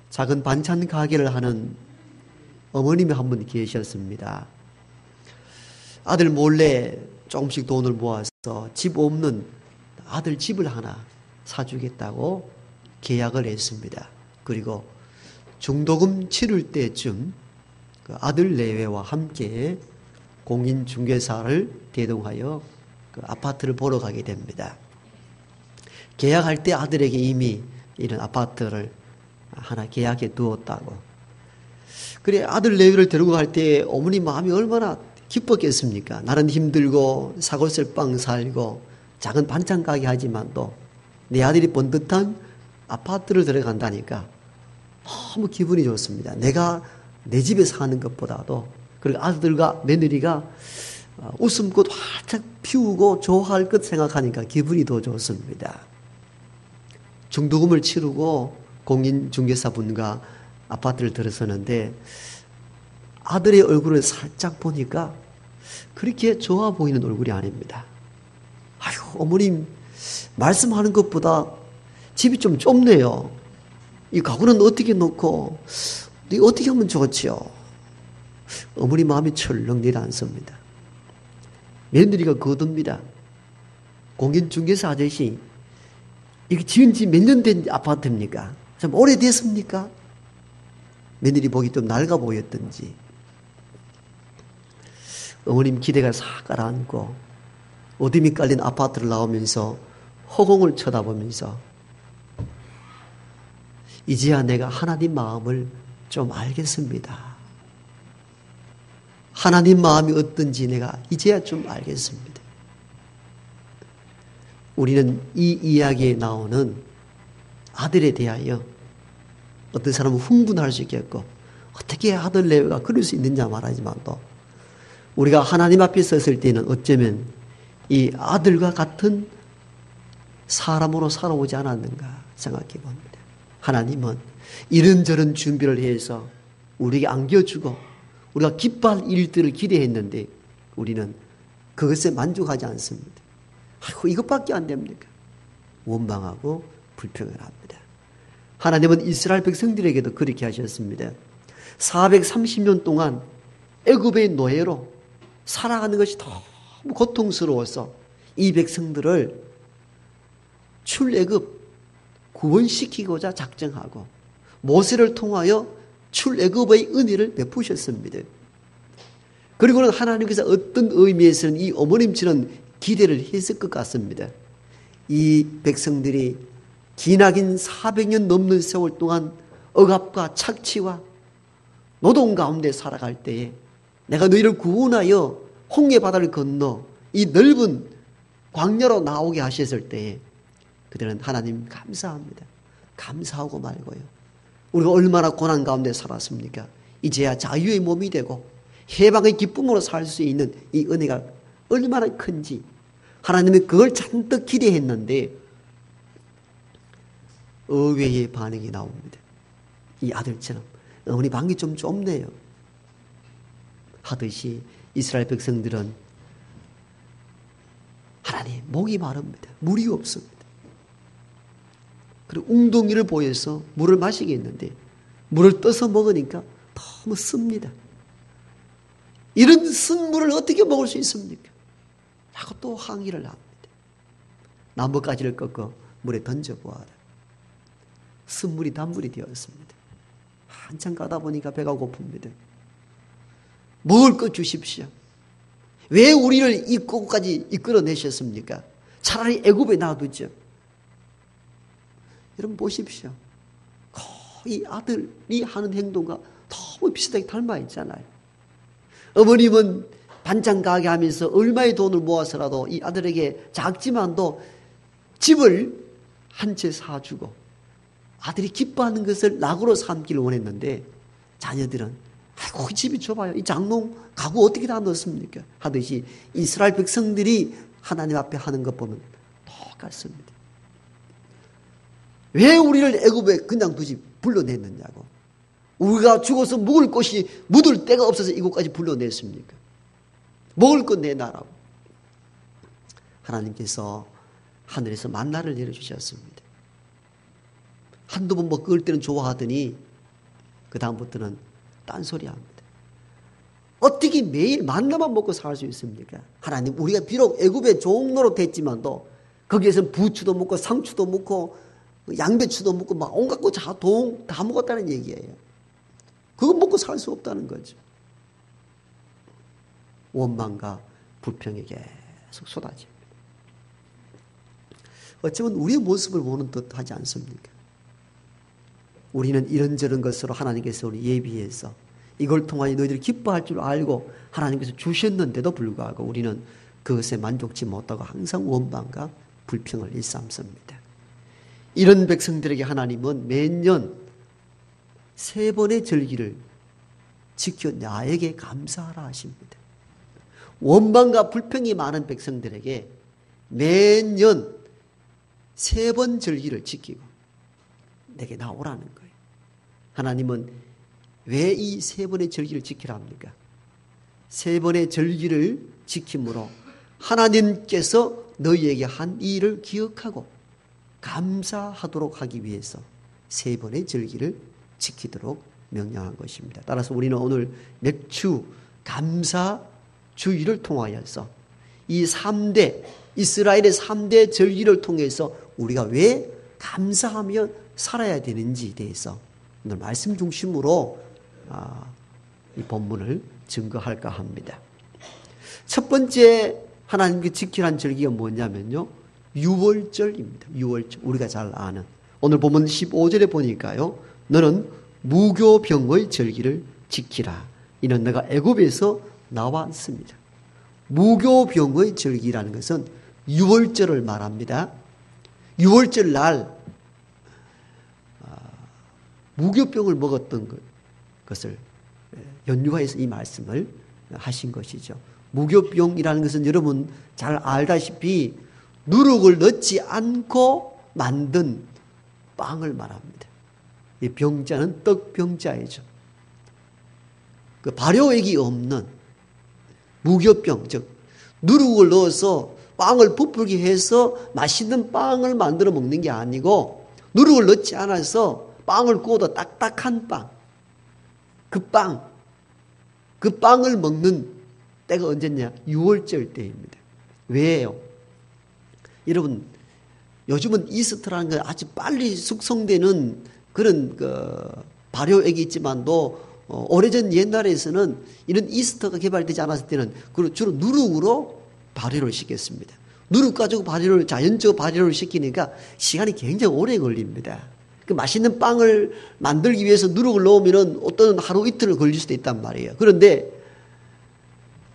작은 반찬 가게를 하는 어머님이 한 분 계셨습니다. 아들 몰래 조금씩 돈을 모아서 집 없는 아들 집을 하나 사주겠다고 계약을 했습니다. 그리고 중도금 치를 때쯤 그 아들 내외와 함께 공인중개사를 대동하여 그 아파트를 보러 가게 됩니다. 계약할 때 아들에게 이미 이런 아파트를 하나 계약해 두었다고. 그래 아들 내외를 데리고 갈 때 어머니 마음이 얼마나 기뻤겠습니까? 나는 힘들고 사골세빵 살고 작은 반찬 가게 하지만 또 내 아들이 번듯한 아파트를 들어간다니까 너무 기분이 좋습니다. 내가 내 집에 사는 것보다도 그리고 아들과 며느리가 웃음꽃 활짝 피우고 좋아할 것 생각하니까 기분이 더 좋습니다. 중도금을 치르고 공인중개사분과 아파트를 들어서는데 아들의 얼굴을 살짝 보니까 그렇게 좋아 보이는 얼굴이 아닙니다. 아유, 어머님 말씀하는 것보다 집이 좀 좁네요. 이 가구는 어떻게 놓고 어떻게 하면 좋지요? 어머니 마음이 철렁 내려앉습니다. 며느리가 거듭니다. 공인중개사 아저씨 이게 지은 지 몇 년 된 아파트입니까? 좀 오래됐습니까? 며느리 보기 좀 낡아 보였던지 어머님 기대가 싹 가라앉고 어둠이 깔린 아파트를 나오면서 허공을 쳐다보면서 이제야 내가 하나님 마음을 좀 알겠습니다. 하나님 마음이 어떤지 내가 이제야 좀 알겠습니다. 우리는 이 이야기에 나오는 아들에 대하여 어떤 사람은 흥분할 수 있겠고 어떻게 아들 내외가 그럴 수 있느냐 말하지만 또 우리가 하나님 앞에 섰을 때는 어쩌면 이 아들과 같은 사람으로 살아오지 않았는가 생각해 봅니다. 하나님은 이런저런 준비를 해서 우리에게 안겨주고 우리가 기뻐할 일들을 기대했는데 우리는 그것에 만족하지 않습니다. 아이고 이것밖에 안 됩니까? 원망하고 불평을 합니다. 하나님은 이스라엘 백성들에게도 그렇게 하셨습니다. 430년 동안 애굽의 노예로 살아가는 것이 너무 고통스러워서 이 백성들을 출애굽 구원시키고자 작정하고 모세를 통하여 출애굽의 은혜를 베푸셨습니다. 그리고는 하나님께서 어떤 의미에서는 이 어머님처럼 기대를 했을 것 같습니다. 이 백성들이 기나긴 400년 넘는 세월 동안 억압과 착취와 노동 가운데 살아갈 때에 내가 너희를 구원하여 홍해 바다를 건너 이 넓은 광야로 나오게 하셨을 때에 그들은 하나님 감사합니다. 감사하고 말고요. 우리가 얼마나 고난 가운데 살았습니까? 이제야 자유의 몸이 되고 해방의 기쁨으로 살 수 있는 이 은혜가 얼마나 큰지 하나님이 그걸 잔뜩 기대했는데 의외의 반응이 나옵니다. 이 아들처럼 어머니 방이 좀 좁네요 하듯이 이스라엘 백성들은 하나님 목이 마릅니다. 물이 없습니다. 그리고 웅덩이를 보여서 물을 마시겠는데 물을 떠서 먹으니까 너무 씁니다. 이런 쓴 물을 어떻게 먹을 수 있습니까? 하고 또 항의를 합니다. 나뭇가지를 꺾어 물에 던져보아라. 쓴물이 단물이 되었습니다. 한참 가다 보니까 배가 고픕니다. 먹을 것 주십시오. 왜 우리를 이 곳까지 이끌어내셨습니까? 차라리 애굽에 놔두죠. 여러분 보십시오. 거의 아들이 하는 행동과 너무 비슷하게 닮아 있잖아요. 어머님은 반찬 가게 하면서 얼마의 돈을 모아서라도 이 아들에게 작지만도 집을 한 채 사주고 아들이 기뻐하는 것을 낙으로 삼기를 원했는데 자녀들은 아이고 집이 좁아요. 이 장롱 가구 어떻게 다 넣습니까? 하듯이 이스라엘 백성들이 하나님 앞에 하는 것 보면 똑같습니다. 왜 우리를 애굽에 그냥 두지 불러냈느냐고. 우리가 죽어서 묵을 곳이 묻을 데가 없어서 이곳까지 불러냈습니까? 먹을 것 내놔라고. 하나님께서 하늘에서 만나를 내려주셨습니다. 한두 번 먹을 때는 좋아하더니 그 다음부터는 딴소리 합니다. 어떻게 매일 만나만 먹고 살 수 있습니까? 하나님, 우리가 비록 애굽의 종로로 됐지만도 거기에서는 부추도 먹고 상추도 먹고 양배추도 먹고 막 온갖 거 다 먹었다는 얘기예요. 그거 먹고 살 수 없다는 거죠. 원망과 불평이 계속 쏟아집니다. 어쩌면 우리의 모습을 보는 듯 하지 않습니까? 우리는 이런저런 것으로 하나님께서 우리 예비해서 이걸 통하여 너희들이 기뻐할 줄 알고 하나님께서 주셨는데도 불구하고 우리는 그것에 만족치 못하고 항상 원망과 불평을 일삼습니다. 이런 백성들에게 하나님은 매년 3번의 절기를 지켜 나에게 감사하라 하십니다. 원망과 불평이 많은 백성들에게 매년 3번 절기를 지키고 내게 나오라는 거예요. 하나님은 왜 이 3번의 절기를 지키라 합니까? 3번의 절기를 지킴으로 하나님께서 너희에게 한 일을 기억하고 감사하도록 하기 위해서 3번의 절기를 지키도록 명령한 것입니다. 따라서 우리는 오늘 맥주 감사 주일을 통하여서 이 3대 이스라엘의 3대 절기를 통해서 우리가 왜 감사하며 살아야 되는지에 대해서 오늘 말씀 중심으로 이 본문을 증거할까 합니다. 첫 번째 하나님께 지키라는 절기가 뭐냐면요, 유월절입니다. 유월절, 우리가 잘 아는. 오늘 보면 15절에 보니까요, 너는 무교병의 절기를 지키라. 이는 내가 애굽에서 나왔습니다. 무교병의 절기라는 것은 유월절을 말합니다. 유월절 날 무교병을 먹었던 것을 연유해서 이 말씀을 하신 것이죠. 무교병이라는 것은 여러분 잘 알다시피 누룩을 넣지 않고 만든 빵을 말합니다. 이 병자는 떡병자이죠. 그 발효액이 없는 무교병, 즉 누룩을 넣어서 빵을 부풀게 해서 맛있는 빵을 만들어 먹는 게 아니고 누룩을 넣지 않아서 빵을 구워도 딱딱한 빵, 그 빵을 먹는 때가 언제냐? 유월절 때입니다. 왜요? 여러분, 요즘은 이스트라는 건 아주 빨리 숙성되는 그런 발효액이 있지만도 오래전 옛날에서는 이런 이스트가 개발되지 않았을 때는 주로 누룩으로 발효를 시켰습니다. 누룩 가지고 자연적으로 발효를 시키니까 시간이 굉장히 오래 걸립니다. 그 맛있는 빵을 만들기 위해서 누룩을 넣으면 어떤 하루 이틀을 걸릴 수도 있단 말이에요. 그런데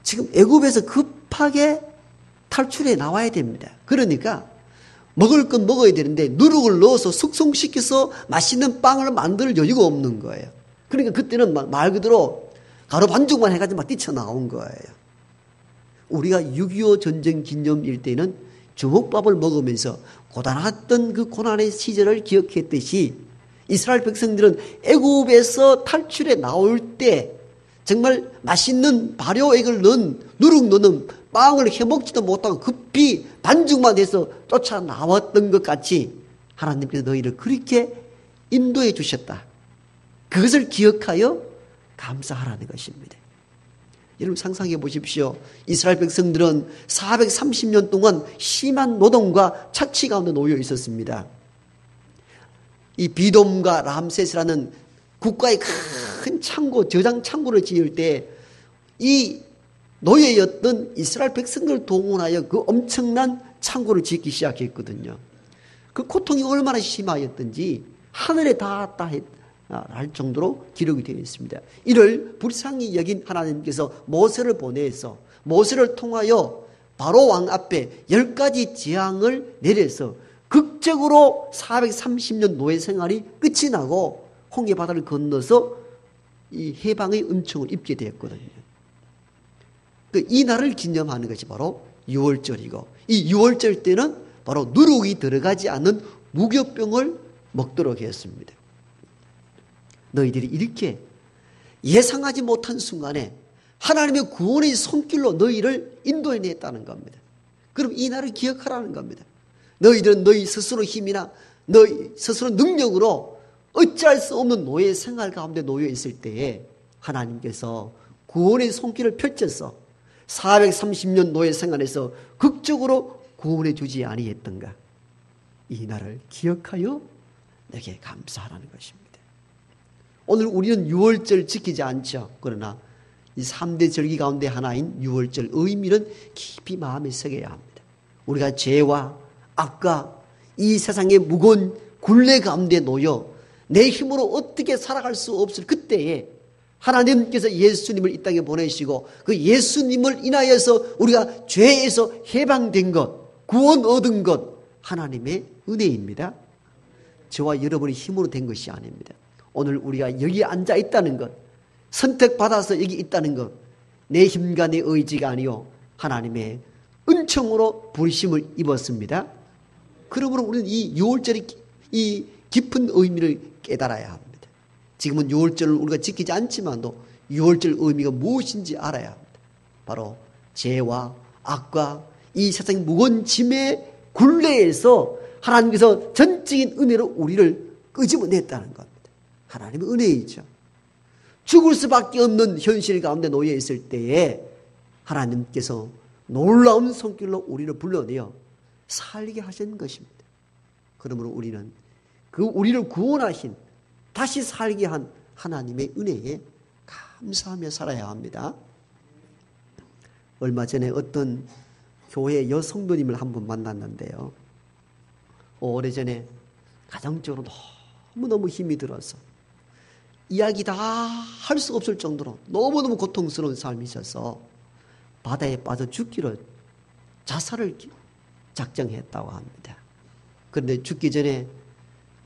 지금 애굽에서 급하게 탈출해 나와야 됩니다. 그러니까 먹을 건 먹어야 되는데 누룩을 넣어서 숙성시켜서 맛있는 빵을 만들 여유가 없는 거예요. 그러니까 그때는 말 그대로 가루 반죽만 해가지고 막 뛰쳐나온 거예요. 우리가 6.25 전쟁 기념일 때는 주먹밥을 먹으면서 고단했던 그 고난의 시절을 기억했듯이 이스라엘 백성들은 애굽에서 탈출해 나올 때 정말 맛있는 발효액을 넣은 누룩 넣는 빵을 해먹지도 못하고 급히 반죽만 해서 쫓아 나왔던 것 같이 하나님께서 너희를 그렇게 인도해 주셨다. 그것을 기억하여 감사하라는 것입니다. 여러분 상상해 보십시오. 이스라엘 백성들은 430년 동안 심한 노동과 착취 가운데 놓여 있었습니다. 이 비돔과 람세스라는 국가의 큰 창고, 저장 창고를 지을 때 이 노예였던 이스라엘 백성들을 동원하여 그 엄청난 창고를 짓기 시작했거든요. 그 고통이 얼마나 심하였던지 하늘에 닿았다 할 정도로 기록이 되어 있습니다. 이를 불쌍히 여긴 하나님께서 모세를 보내서 모세를 통하여 바로 왕 앞에 10가지 재앙을 내려서 극적으로 430년 노예 생활이 끝이 나고 홍해 바다를 건너서 이 해방의 은총을 입게 되었거든요. 이 날을 기념하는 것이 바로 유월절이고 이 유월절 때는 바로 누룩이 들어가지 않는 무교병을 먹도록 했습니다. 너희들이 이렇게 예상하지 못한 순간에 하나님의 구원의 손길로 너희를 인도해냈다는 겁니다. 그럼 이 날을 기억하라는 겁니다. 너희들은 너희 스스로 힘이나 너희 스스로 능력으로 어찌할 수 없는 노예 생활 가운데 놓여 있을 때에 하나님께서 구원의 손길을 펼쳐서 430년 노예 생활에서 극적으로 구원해 주지 아니했던가. 이 날을 기억하여 내게 감사하라는 것입니다. 오늘 우리는 유월절 지키지 않죠. 그러나 이 3대 절기 가운데 하나인 유월절 의미는 깊이 마음에 새겨야 합니다. 우리가 죄와 악과 이 세상의 무거운 굴레 가운데 놓여 내 힘으로 어떻게 살아갈 수 없을 그때에 하나님께서 예수님을 이 땅에 보내시고 그 예수님을 인하여서 우리가 죄에서 해방된 것, 구원 얻은 것, 하나님의 은혜입니다. 저와 여러분의 힘으로 된 것이 아닙니다. 오늘 우리가 여기 앉아 있다는 것, 선택받아서 여기 있다는 것, 내 힘과 내 의지가 아니요 하나님의 은총으로 부르심을 입었습니다. 그러므로 우리는 이 유월절의 이 깊은 의미를 깨달아야 합니다. 지금은 유월절을 우리가 지키지 않지만도 유월절 의미가 무엇인지 알아야 합니다. 바로 죄와 악과 이 세상 무거운 짐의 굴레에서 하나님께서 전적인 은혜로 우리를 끄집어냈다는 겁니다. 하나님의 은혜이죠. 죽을 수밖에 없는 현실 가운데 놓여 있을 때에 하나님께서 놀라운 손길로 우리를 불러내어 살게 하신 것입니다. 그러므로 우리는 그 우리를 구원하신 다시 살게 한 하나님의 은혜에 감사하며 살아야 합니다. 얼마 전에 어떤 교회 여성도님을 한 분 만났는데요. 오래전에 가정적으로 너무너무 힘이 들어서 이야기 다 할 수 없을 정도로 너무너무 고통스러운 삶이셔서 바다에 빠져 죽기로 자살을 작정했다고 합니다. 그런데 죽기 전에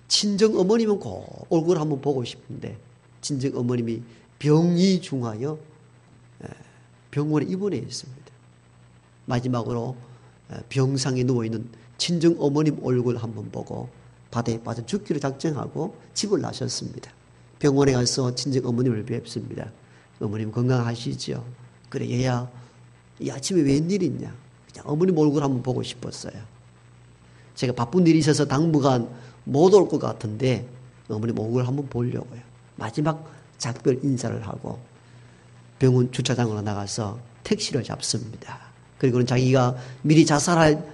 친정 어머님은 꼭 얼굴 한번 보고 싶은데 친정 어머님이 병이 중하여 병원에 입원해 있습니다. 마지막으로 병상에 누워있는 친정 어머님 얼굴 한번 보고 바다에 빠져 죽기로 작정하고 집을 나셨습니다. 병원에 가서 친정 어머님을 뵙습니다. 어머님 건강하시죠? 그래 얘야 이 아침에 웬일 있냐? 그냥 어머님 얼굴 한번 보고 싶었어요. 제가 바쁜 일이 있어서 당분간 못 올 것 같은데 어머님 얼굴 한번 보려고요. 마지막 작별 인사를 하고 병원 주차장으로 나가서 택시를 잡습니다. 그리고는 자기가 미리 자살할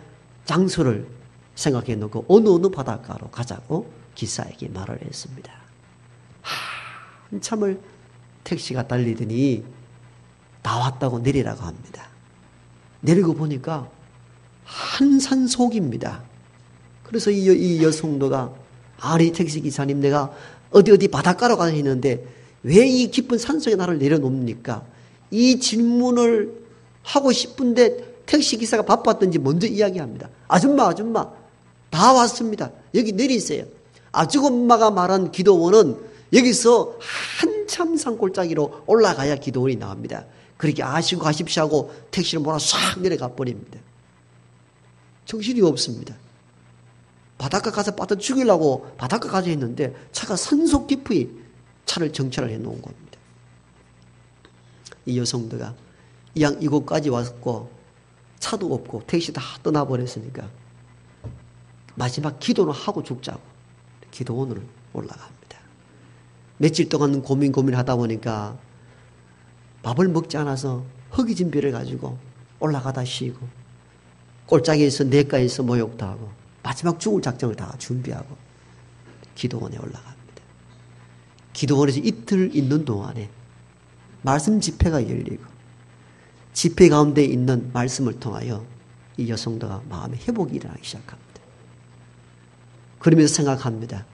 장소를 생각해 놓고 어느 바닷가로 가자고 기사에게 말을 했습니다. 한참을 택시가 달리더니 나왔다고 내리라고 합니다. 내리고 보니까 한산속입니다. 그래서 이 여성도가 아니 택시기사님 내가 어디 바닷가로 가야 했는데 왜 이 깊은 산속에 나를 내려놓습니까? 이 질문을 하고 싶은데 택시기사가 바빴던지 먼저 이야기합니다. 아줌마 다 왔습니다. 여기 내리세요. 아주엄마가 말한 기도원은 여기서 한참 산골짜기로 올라가야 기도원이 나옵니다. 그렇게 아시고 가십시오 하고 택시를 몰아 싹 내려가 버립니다. 정신이 없습니다. 바닷가 가서 빠져 죽이려고 바닷가 가서 했는데 차가 산속 깊이 차를 정차를 해놓은 겁니다. 이 여성도가 이곳까지 왔고 차도 없고 택시 다 떠나버렸으니까 마지막 기도는 하고 죽자고 기도원으로 올라갑니다. 며칠 동안 고민하다 보니까 밥을 먹지 않아서 허기진 배를 가지고 올라가다 쉬고 골짜기에서 냇가에서 모욕도 하고 마지막 죽을 작정을 다 준비하고 기도원에 올라갑니다. 기도원에서 이틀 있는 동안에 말씀 집회가 열리고 집회 가운데 있는 말씀을 통하여 이 여성도가 마음의 회복이 일어나기 시작합니다. 그러면서 생각합니다.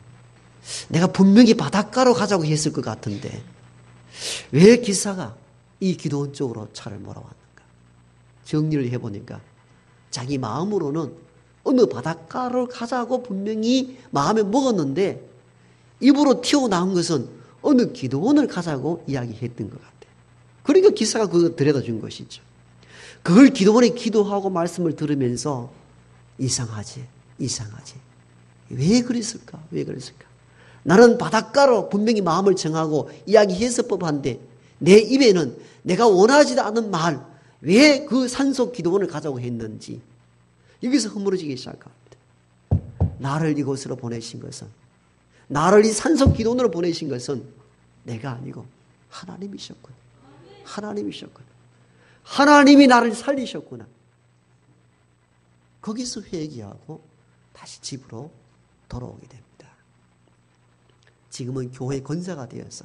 내가 분명히 바닷가로 가자고 했을 것 같은데 왜 기사가 이 기도원 쪽으로 차를 몰아왔는가? 정리를 해보니까 자기 마음으로는 어느 바닷가로 가자고 분명히 마음에 먹었는데 입으로 튀어나온 것은 어느 기도원을 가자고 이야기했던 것 같아요. 그러니까 기사가 그거 데려다 준 것이죠. 그걸 기도원에 기도하고 말씀을 들으면서 이상하지. 왜 그랬을까? 나는 바닷가로 분명히 마음을 정하고 이야기했을 법한데 내 입에는 내가 원하지도 않은 말, 왜 그 산속 기도원을 가자고 했는지 여기서 허물어지기 시작합니다. 나를 이곳으로 보내신 것은 나를 이 산속 기도원으로 보내신 것은 내가 아니고 하나님이셨구나. 하나님이셨구나. 하나님이 나를 살리셨구나. 거기서 회개하고 다시 집으로 돌아오게 됩니다. 지금은 교회 권사가 되어서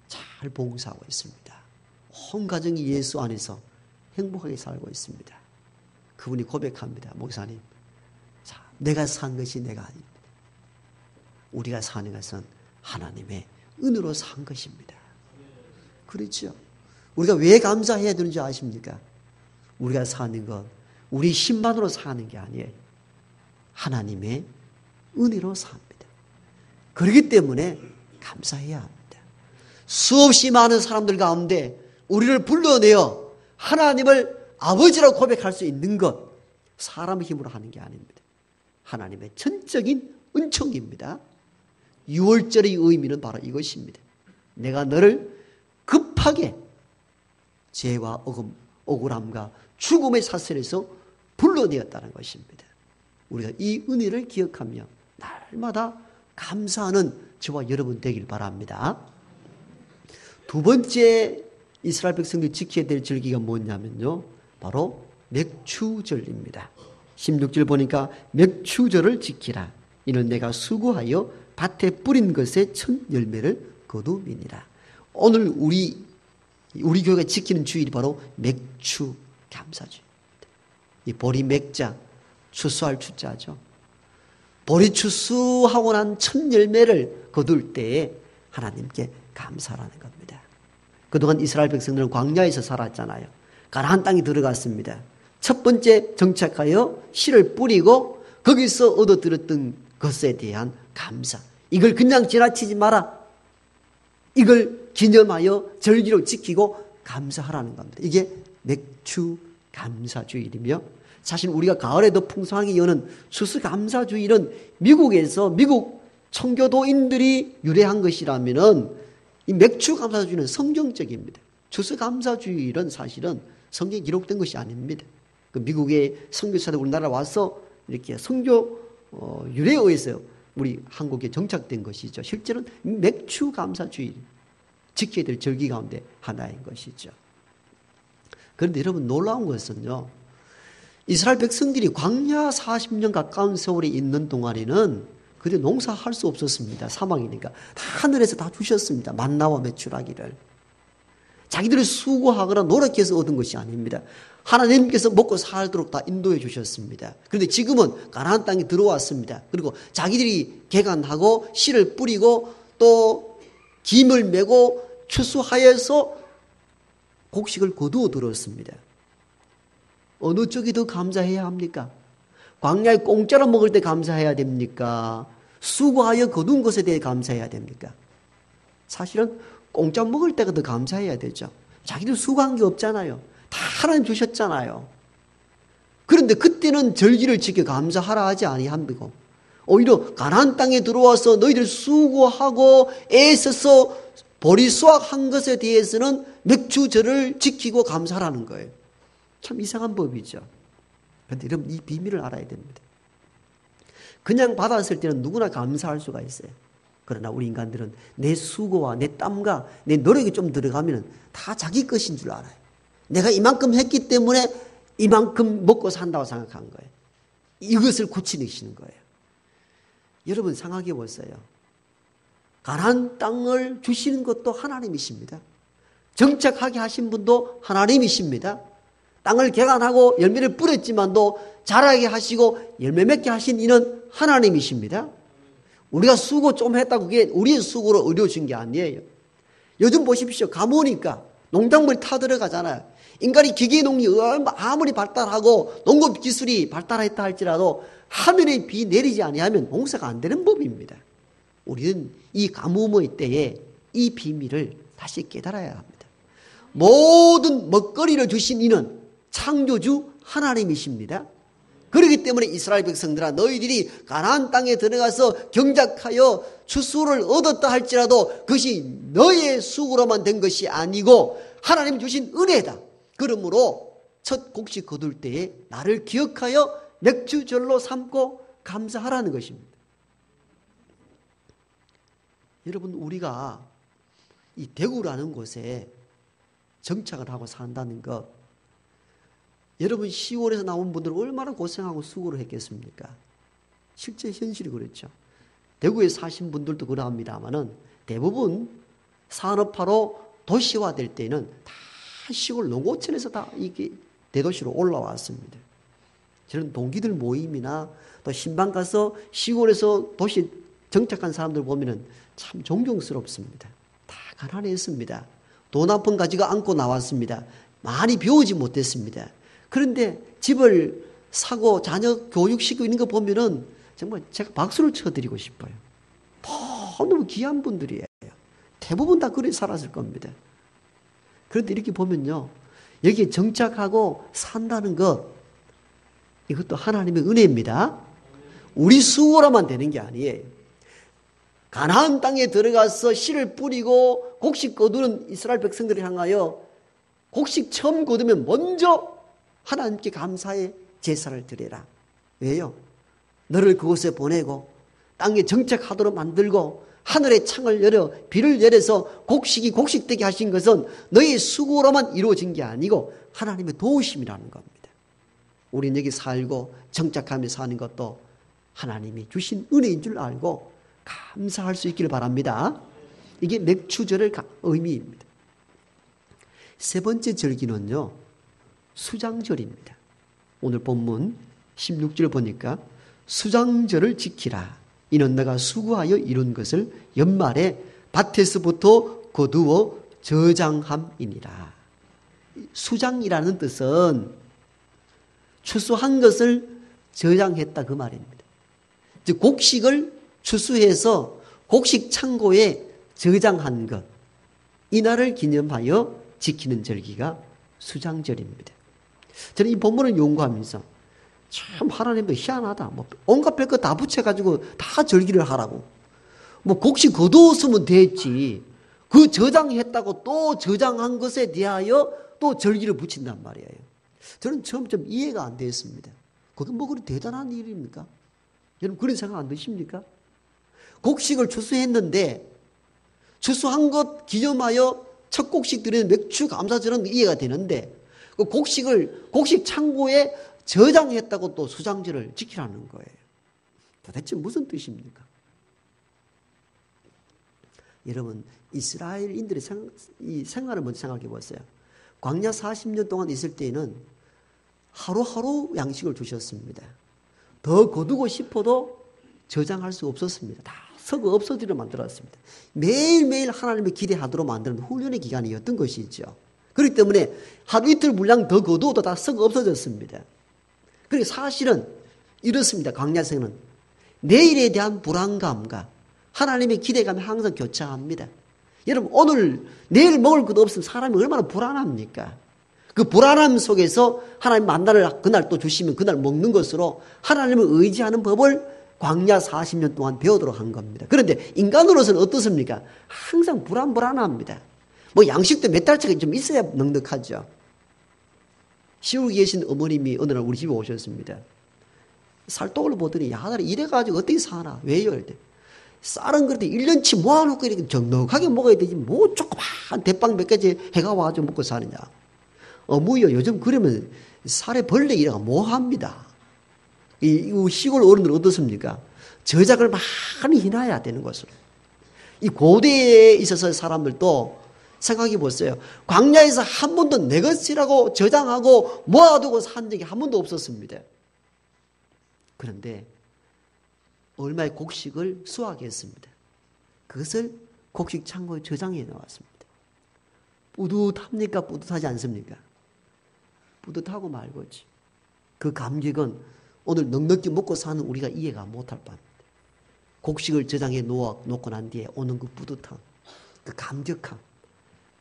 잘 봉사하고 있습니다. 온 가정이 예수 안에서 행복하게 살고 있습니다. 그분이 고백합니다. 목사님, 자, 내가 산 것이 내가 아닙니다. 우리가 사는 것은 하나님의 은혜로 산 것입니다. 그렇죠? 우리가 왜 감사해야 되는지 아십니까? 우리가 사는 것, 우리 힘만으로 사는 게 아니에요. 하나님의 은혜로 삽니다. 그렇기 때문에 감사해야 합니다. 수없이 많은 사람들 가운데 우리를 불러내어 하나님을 아버지라고 고백할 수 있는 것, 사람의 힘으로 하는 게 아닙니다. 하나님의 전적인 은총입니다. 6월절의 의미는 바로 이것입니다. 내가 너를 급하게 죄와 억울함과 죽음의 사슬에서 불러내었다는 것입니다. 우리가 이 은혜를 기억하며 날마다 감사하는 저와 여러분 되길 바랍니다. 두 번째 이스라엘 백성들이 지켜야 될 절기가 뭐냐면요, 바로 맥추절입니다. 16절 보니까 맥추절을 지키라. 이는 내가 수고하여 밭에 뿌린 것의 첫 열매를 거두미니라. 오늘 우리 교회가 지키는 주일이 바로 맥추 감사주입니다. 이 보리 맥자, 추수할 추자죠. 보리 추수하고 난 첫 열매를 거둘 때에 하나님께 감사라는 겁니다. 그동안 이스라엘 백성들은 광야에서 살았잖아요. 가나안 땅에 들어갔습니다. 첫 번째 정착하여 씨를 뿌리고 거기서 얻어들었던 것에 대한 감사. 이걸 그냥 지나치지 마라. 이걸 기념하여 절기로 지키고 감사하라는 겁니다. 이게 맥추 감사주일이며, 사실 우리가 가을에도 풍성하게 여는 추수감사주일은 미국에서 미국 청교도인들이 유래한 것이라면은 이 맥추감사주일은 성경적입니다. 추수감사주일은 사실은 성경에 기록된 것이 아닙니다. 그 미국의 선교사들 우리나라 와서 이렇게 선교 유래에 의해서 우리 한국에 정착된 것이죠. 실제로는 맥추감사주일, 지켜야 될 절기 가운데 하나인 것이죠. 그런데 여러분, 놀라운 것은요, 이스라엘 백성들이 광야 40년 가까운 세월에 있는 동안에는 그들 농사할 수 없었습니다. 사막이니까. 다 하늘에서 다 주셨습니다. 만나와 메추라기를. 자기들이 수고하거나 노력해서 얻은 것이 아닙니다. 하나님께서 먹고 살도록 다 인도해 주셨습니다. 그런데 지금은 가나안 땅에 들어왔습니다. 그리고 자기들이 개간하고 씨를 뿌리고 또 김을 메고 추수하여서 곡식을 거두어 들었습니다. 어느 쪽이 더 감사해야 합니까? 광야에 공짜로 먹을 때 감사해야 됩니까? 수고하여 거둔 것에 대해 감사해야 됩니까? 사실은 공짜 먹을 때가 더 감사해야 되죠. 자기들 수고한 게 없잖아요. 다 하나님 주셨잖아요. 그런데 그때는 절기를 지켜 감사하라 하지 아니합니까? 오히려 가나안 땅에 들어와서 너희들 수고하고 애써서 보리 수확한 것에 대해서는 맥주절을 지키고 감사하라는 거예요. 참 이상한 법이죠. 그런데 여러분, 이 비밀을 알아야 됩니다. 그냥 받았을 때는 누구나 감사할 수가 있어요. 그러나 우리 인간들은 내 수고와 내 땀과 내 노력이 좀 들어가면 다 자기 것인 줄 알아요. 내가 이만큼 했기 때문에 이만큼 먹고 산다고 생각한 거예요. 이것을 고치시는 거예요. 여러분, 생각해 보세요. 가나안 땅을 주시는 것도 하나님이십니다. 정착하게 하신 분도 하나님이십니다. 땅을 개간하고 열매를 뿌렸지만도 자라게 하시고 열매 맺게 하신 이는 하나님이십니다. 우리가 수고 좀 했다고 그게 우리의 수고로 의료준 게 아니에요. 요즘 보십시오. 가보니까 농작물이 타들어가잖아요. 인간이 기계농이 아무리 발달하고 농업 기술이 발달했다 할지라도 하늘에 비 내리지 아니하면 농사가 안 되는 법입니다. 우리는 이 가뭄의 때에 이 비밀을 다시 깨달아야 합니다. 모든 먹거리를 주신 이는 창조주 하나님이십니다. 그렇기 때문에 이스라엘 백성들아, 너희들이 가나안 땅에 들어가서 경작하여 추수를 얻었다 할지라도 그것이 너의 수고로만 된 것이 아니고 하나님 주신 은혜다. 그러므로 첫 곡식 거둘 때에 나를 기억하여 맥주절로 삼고 감사하라는 것입니다. 여러분, 우리가 이 대구라는 곳에 정착을 하고 산다는 것, 여러분 시골에서 나온 분들은 얼마나 고생하고 수고를 했겠습니까? 실제 현실이 그렇죠. 대구에 사신 분들도 그러합니다만은 대부분 산업화로 도시화될 때는 다 시골 농어촌에서 다 이게 대도시로 올라왔습니다. 저는 동기들 모임이나 또 신방 가서 시골에서 도시 정착한 사람들 보면은 참 존경스럽습니다. 다 가난했습니다. 돈 한 푼 가지고 안고 나왔습니다. 많이 배우지 못했습니다. 그런데 집을 사고 자녀 교육시키고 있는 거 보면은 정말 제가 박수를 쳐드리고 싶어요. 너무 귀한 분들이에요. 대부분 다 그래 살았을 겁니다. 그런데 이렇게 보면요, 여기에 정착하고 산다는 것, 이것도 하나님의 은혜입니다. 우리 수고로만 되는 게 아니에요. 가나안 땅에 들어가서 씨를 뿌리고 곡식 거두는 이스라엘 백성들을 향하여 곡식 처음 거두면 먼저 하나님께 감사의 제사를 드려라. 왜요? 너를 그곳에 보내고 땅에 정착하도록 만들고 하늘의 창을 열어 비를 내려서 곡식이 곡식되게 하신 것은 너의 수고로만 이루어진 게 아니고 하나님의 도우심이라는 겁니다. 우리는 여기 살고 정착하며 사는 것도 하나님이 주신 은혜인 줄 알고 감사할 수 있기를 바랍니다. 이게 맥추절의 의미입니다. 세 번째 절기는요, 수장절입니다. 오늘 본문 16절 보니까 수장절을 지키라. 이는 내가 수고하여 이룬 것을 연말에 밭에서부터 거두어 저장함이니라. 수장이라는 뜻은 추수한 것을 저장했다 그 말입니다. 즉 곡식을 추수해서 곡식 창고에 저장한 것, 이날을 기념하여 지키는 절기가 수장절입니다. 저는 이 본문을 연구하면서 참 하나님도 희한하다. 온갖 별것 다 붙여가지고 다 절기를 하라고. 곡식 거두었으면 됐지. 그 저장했다고 또 저장한 것에 대하여 또 절기를 붙인단 말이에요. 저는 처음 좀 이해가 안 됐습니다. 그게 그리 대단한 일입니까? 여러분 그런 생각 안 드십니까? 곡식을 추수했는데 추수한 것 기념하여 첫 곡식 드리는 맥추 감사절은 이해가 되는데 그 곡식 창고에 저장했다고 또 수장절을 지키라는 거예요. 도대체 무슨 뜻입니까? 여러분 이스라엘인들의 이 생활을 먼저 생각해 보세요. 광야 40년 동안 있을 때에는 하루하루 양식을 주셨습니다. 더 거두고 싶어도 저장할 수 없었습니다. 다 썩어 없어지려 만들었습니다. 매일매일 하나님을 기대하도록 만드는 훈련의 기간이었던 것이죠. 그렇기 때문에 하루 이틀 물량 더 거두어도 다 썩어 없어졌습니다. 그리고 사실은 이렇습니다. 광야생은 내일에 대한 불안감과 하나님의 기대감이 항상 교차합니다. 여러분 내일 먹을 것도 없으면 사람이 얼마나 불안합니까? 그 불안함 속에서 하나님 만나를 그날 또 주시면 그날 먹는 것으로 하나님을 의지하는 법을 광야 40년 동안 배우도록 한 겁니다. 그런데 인간으로서는 어떻습니까? 항상 불안합니다. 양식도 몇 달치가 좀 있어야 넉넉하죠. 시골에 계신 어머님이 어느 날 우리 집에 오셨습니다. 쌀떡을 보더니 야달에 이래가지고 어떻게 사나? 왜요? 이럴 때 쌀은 그래도 1년치 모아놓고 이렇게 넉넉하게 먹어야 되지 조그만 대빵 몇 가지 해가 와가지고 먹고 사느냐. 어머니요 요즘 그러면 살에 벌레 이래가 뭐합니다. 이 시골 어른들은 어떻습니까? 저작을 많이 해놔야 되는 것으로. 이 고대에 있어서 사람들도 생각해 보세요. 광야에서 한 번도 내 것이라고 저장하고 모아두고 산 적이 한 번도 없었습니다. 그런데 얼마의 곡식을 수확했습니다. 그것을 곡식 창고에 저장해 놓았습니다. 뿌듯합니까? 뿌듯하지 않습니까? 뿌듯하고 말고지. 그 감격은 오늘 넉넉히 먹고 사는 우리가 이해가 못할 바입니다. 곡식을 저장해 놓고 난 뒤에 오는 그 뿌듯함, 그 감격함,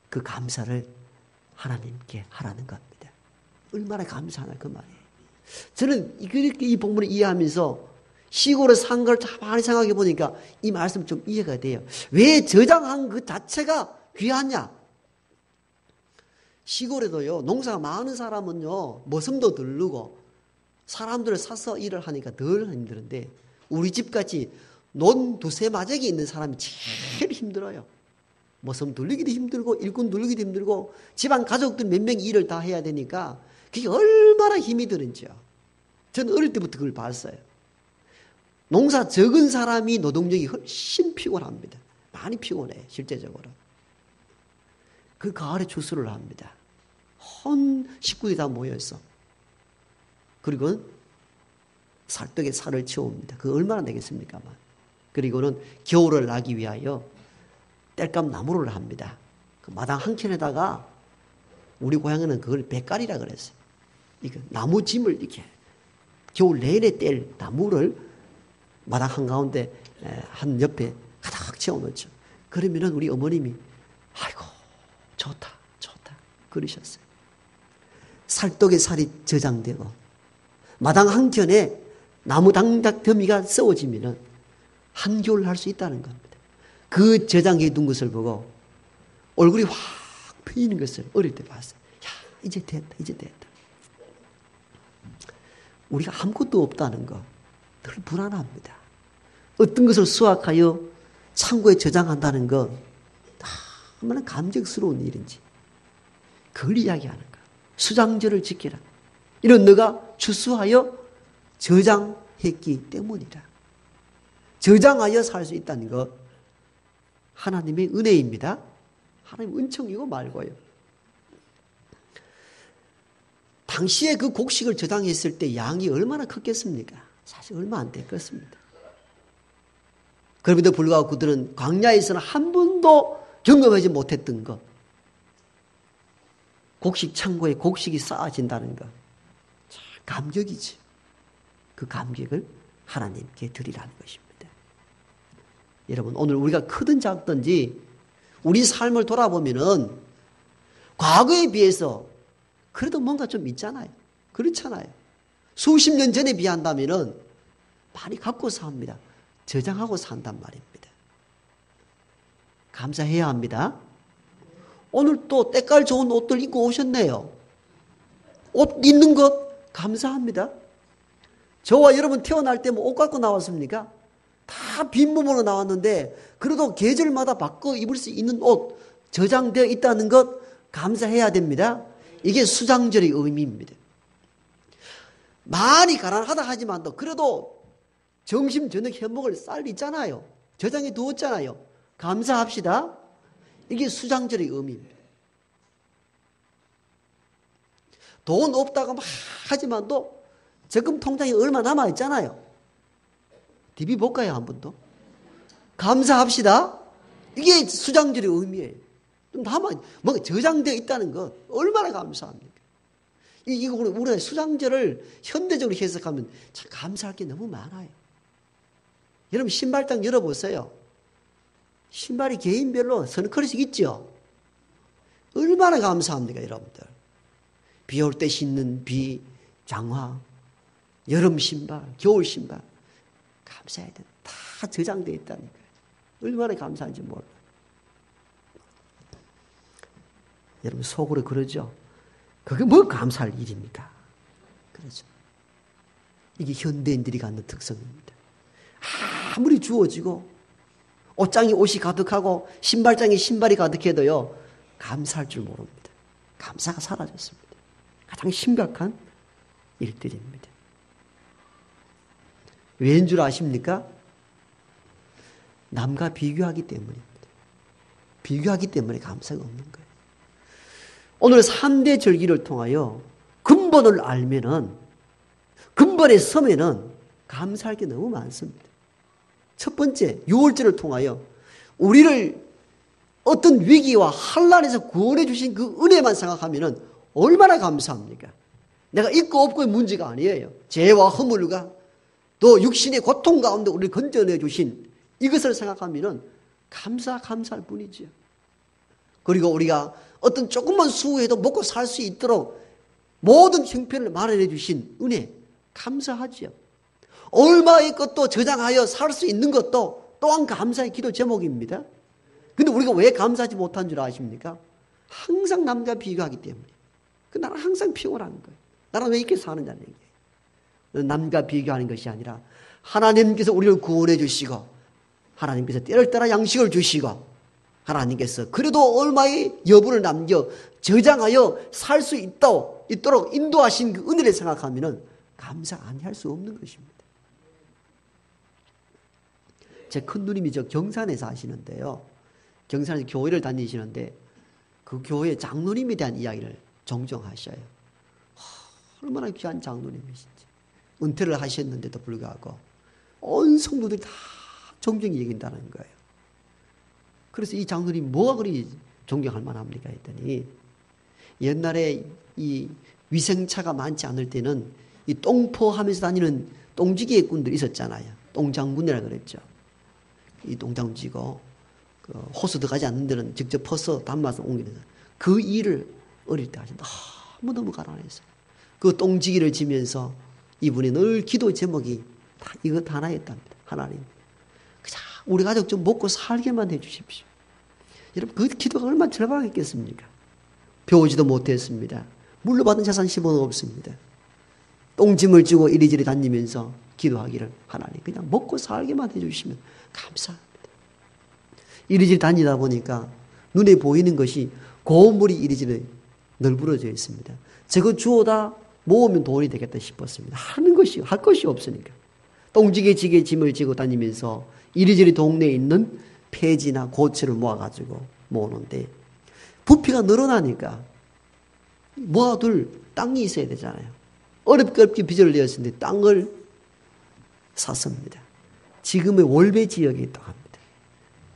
그 감사를 하나님께 하라는 겁니다. 얼마나 감사하나 그 말이에요. 저는 이렇게 이 본문을 이해하면서 시골에 산 걸 많이 생각해 보니까 이 말씀 좀 이해가 돼요. 왜 저장한 그 자체가 귀하냐? 시골에도요, 농사가 많은 사람은요, 머슴도 들르고 사람들을 사서 일을 하니까 덜 힘드는데 우리 집같이 논 두세 마적이 있는 사람이 제일 힘들어요. 모섬 돌리기도 힘들고 일꾼 돌리기도 힘들고 집안 가족들 몇 명이 일을 다 해야 되니까 그게 얼마나 힘이 드는지요. 저는 어릴 때부터 그걸 봤어요. 농사 적은 사람이 노동력이 훨씬 피곤합니다. 많이 피곤해요. 실제적으로. 그 가을에 추수를 합니다. 온 식구들이 다 모여서. 그리고 살떡에 살을 채웁니다. 그거 얼마나 되겠습니까? 그리고는 겨울을 나기 위하여 땔감 나무를 합니다. 그 마당 한 켠에다가 우리 고향에는 그걸 백갈이라 그랬어요. 이거 나무짐을 이렇게 겨울 내내 뗄 나무를 마당 한가운데 한 옆에 가득 채워놓죠. 그러면은 우리 어머님이 아이고 좋다 그러셨어요. 살떡에 살이 저장되고 마당 한켠에 나무 당작 더미가 썩어지면은 한겨울 할 수 있다는 겁니다. 그 저장해 둔 것을 보고 얼굴이 확 피는 것을 어릴 때 봤어요. 야, 이제 됐다. 우리가 아무것도 없다는 거 늘 불안합니다. 어떤 것을 수확하여 창고에 저장한다는 거 얼마나 감격스러운 일인지 그걸 이야기하는 거야. 수장절을 지키라. 이런 너가 추수하여 저장했기 때문이라. 저장하여 살 수 있다는 것 하나님의 은혜입니다. 하나님 은총이고 말고요. 당시에 그 곡식을 저장했을 때 양이 얼마나 컸겠습니까? 사실 얼마 안 됐겠습니다. 그럼에도 불구하고 그들은 광야에서는 한 번도 경험하지 못했던 것. 곡식 창고에 곡식이 쌓아진다는 것. 참 감격이지. 그 감격을 하나님께 드리라는 것입니다. 여러분 오늘 우리가 크든 작든지 우리 삶을 돌아보면은 과거에 비해서 그래도 뭔가 좀 있잖아요. 그렇잖아요. 수십 년 전에 비한다면은 많이 갖고 삽니다. 저장하고 산단 말입니다. 감사해야 합니다. 오늘 또 때깔 좋은 옷들 입고 오셨네요. 옷 입는 것 감사합니다. 저와 여러분 태어날 때 뭐 옷 갖고 나왔습니까? 다 빈몸으로 나왔는데 그래도 계절마다 바꿔 입을 수 있는 옷 저장되어 있다는 것 감사해야 됩니다. 이게 수장절의 의미입니다. 많이 가난하다 하지만도 그래도 점심 저녁 해먹을 쌀 있잖아요. 저장해 두었잖아요. 감사합시다. 이게 수장절의 의미입니다. 돈 없다고 막 하지만도 적금 통장에 얼마 남아있잖아요. DB 볼까요, 한 번 더? 감사합시다. 이게 수장절의 의미예요. 좀 남아, 뭔가 저장되어 있다는 것, 얼마나 감사합니까? 이거 우리가 수장절을 현대적으로 해석하면 참 감사할 게 너무 많아요. 여러분, 신발장 열어보세요. 신발이 개인별로 선크릇이 있죠? 얼마나 감사합니까, 여러분들? 비 올 때 신는 장화, 여름 신발, 겨울 신발. 감사해야 돼. 다 저장되어 있다니까요. 얼마나 감사한지 몰라요. 여러분 속으로 그러죠. 그게 뭐 감사할 일입니까? 그렇죠. 이게 현대인들이 갖는 특성입니다. 아무리 주어지고 옷장에 옷이 가득하고 신발장에 신발이 가득해도요. 감사할 줄 모릅니다. 감사가 사라졌습니다. 가장 심각한 일들입니다. 왜인 줄 아십니까? 남과 비교하기 때문입니다. 비교하기 때문에 감사가 없는 거예요. 오늘 3대 절기를 통하여 근본을 알면은, 근본에 서면은 감사할 게 너무 많습니다. 첫 번째, 6월절을 통하여 우리를 어떤 위기와 환난에서 구원해 주신 그 은혜만 생각하면은 얼마나 감사합니까? 내가 있고 없고의 문제가 아니에요. 죄와 허물과 또 육신의 고통 가운데 우리를 건져내 주신 이것을 생각하면은 감사할 뿐이지요. 그리고 우리가 어떤 조금만 수고해도 먹고 살 수 있도록 모든 형편을 마련해 주신 은혜 감사하지요. 얼마의 것도 저장하여 살 수 있는 것도 또한 감사의 기도 제목입니다. 근데 우리가 왜 감사하지 못한 줄 아십니까? 항상 남과 비교하기 때문에. 나는 항상 피곤한 거예요. 나는 왜 이렇게 사느냐는 얘기예요. 남과 비교하는 것이 아니라 하나님께서 우리를 구원해 주시고 하나님께서 때를 따라 양식을 주시고 하나님께서 그래도 얼마의 여분을 남겨 저장하여 살 수 있도록 인도하신 그 은혜를 생각하면 감사 아니할 수 없는 것입니다. 제 큰 누님이 저 경산에 사시는데요. 경산에서 교회를 다니시는데 그 교회 장로님에 대한 이야기를 종종 하셔요. 얼마나 귀한 장로님이신지. 은퇴를 하셨는데도 불구하고 온 성도들이 다 존경히 여긴다는 거예요. 그래서 이 장로님 뭐가 그리 존경할 만합니까 했더니 옛날에 이 위생차가 많지 않을 때는 이 똥포하면서 다니는 똥지기의 꾼들이 있었잖아요. 똥장군이라 그랬죠. 이 똥장 쥐고 그 호수 들어가지 않는 데는 직접 퍼서 담아서 옮기는 그 일을 어릴 때 하신다. 너무 가난했어요. 그 똥지기를 지면서 이분이 늘 기도 제목이 다 이것 하나였답니다. 하나님, 그냥 우리 가족 좀 먹고 살게만 해주십시오. 여러분 그 기도가 얼마나 절박했겠습니까? 배우지도 못했습니다. 물려받은 자산 10원은 없습니다. 똥짐을 지고 이리저리 다니면서 기도하기를 하나님 그냥 먹고 살게만 해주시면 감사합니다. 이리저리 다니다 보니까 눈에 보이는 것이 고물이 이리저리 널브러져 있습니다. 저거 주워다 모으면 돈이 되겠다 싶었습니다. 할 것이 없으니까. 똥지게 지게 짐을 지고 다니면서 이리저리 동네에 있는 폐지나 고체를 모아가지고 모으는데 부피가 늘어나니까 모아둘 땅이 있어야 되잖아요. 어렵게 빚을 내었는데 땅을 샀습니다. 지금의 월배 지역에 있다고 합니다.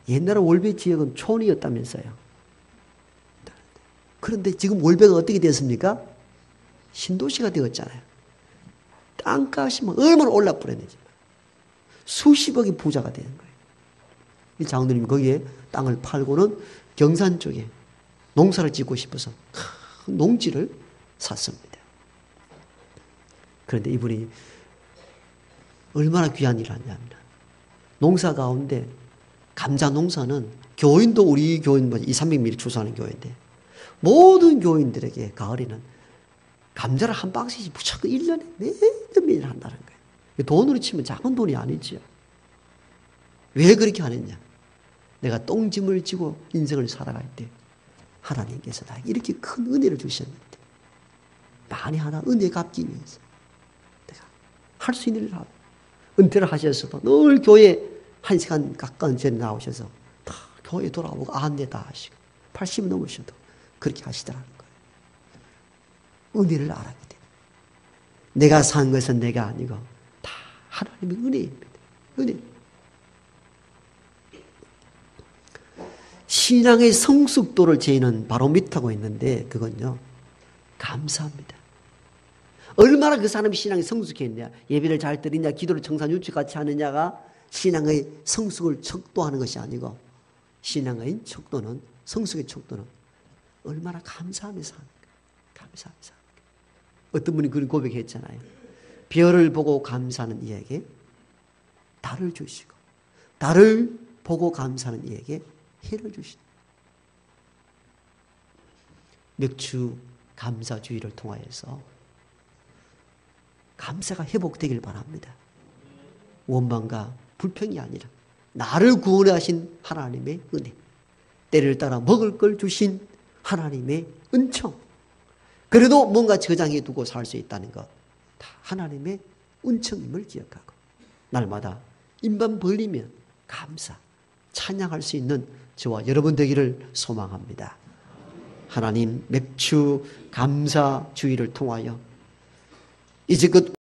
옛날에 월배 지역은 촌이었다면서요. 그런데 지금 월배가 어떻게 됐습니까? 신도시가 되었잖아요. 땅값이 얼마나 올라버렸는지 수십억의 부자가 되는 거예요. 이 장로님 거기에 땅을 팔고는 경산 쪽에 농사를 짓고 싶어서 큰 농지를 샀습니다. 그런데 이분이 얼마나 귀한 일을 하냐면 농사 가운데 감자 농사는 교인도 우리 교인 200~300mm 추수하는 교회인데 모든 교인들에게 가을에는 감자를 한 박스씩 무조건 1년에 몇 명을 한다는 거예요. 돈으로 치면 작은 돈이 아니죠. 왜 그렇게 하느냐? 내가 똥짐을 지고 인생을 살아갈 때 하나님께서 나에게 이렇게 큰 은혜를 주셨는데 많이 하나 은혜 갚기 위해서 내가 할 수 있는 일을 하고 은퇴를 하셔서도 늘 교회 1시간 가까운 전에 나오셔서 다 교회 돌아오고 안내 다 하시고 80 넘으셔도 그렇게 하시더라는 거예요. 은혜를 알았기 때문에 내가 산 것은 내가 아니고 다 하나님의 은혜입니다. 은혜. 신앙의 성숙도를 재는 바로미터가 있는데 그건요 감사합니다. 얼마나 그 사람이 신앙이 성숙했냐, 예배를 잘 드리냐, 기도를 청산유축같이 하느냐가 신앙의 성숙을 척도하는 것이 아니고 신앙의 척도는 성숙의 척도는 얼마나 감사하면서 하는가. 감사하면서 하는가. 어떤 분이 그런 고백했잖아요. 별을 보고 감사하는 이에게 달을 주시고 달을 보고 감사하는 이에게 해를 주시다. 맥주 감사주의를 통하여서 감사가 회복되길 바랍니다. 원망과 불평이 아니라 나를 구원하신 하나님의 은혜, 때를 따라 먹을 걸 주신 하나님의 은총, 그래도 뭔가 저장해 두고 살 수 있다는 것, 다 하나님의 은총임을 기억하고 날마다 입만 벌리면 감사, 찬양할 수 있는 저와 여러분 되기를 소망합니다. 하나님 맥주 감사주의를 통하여 이제껏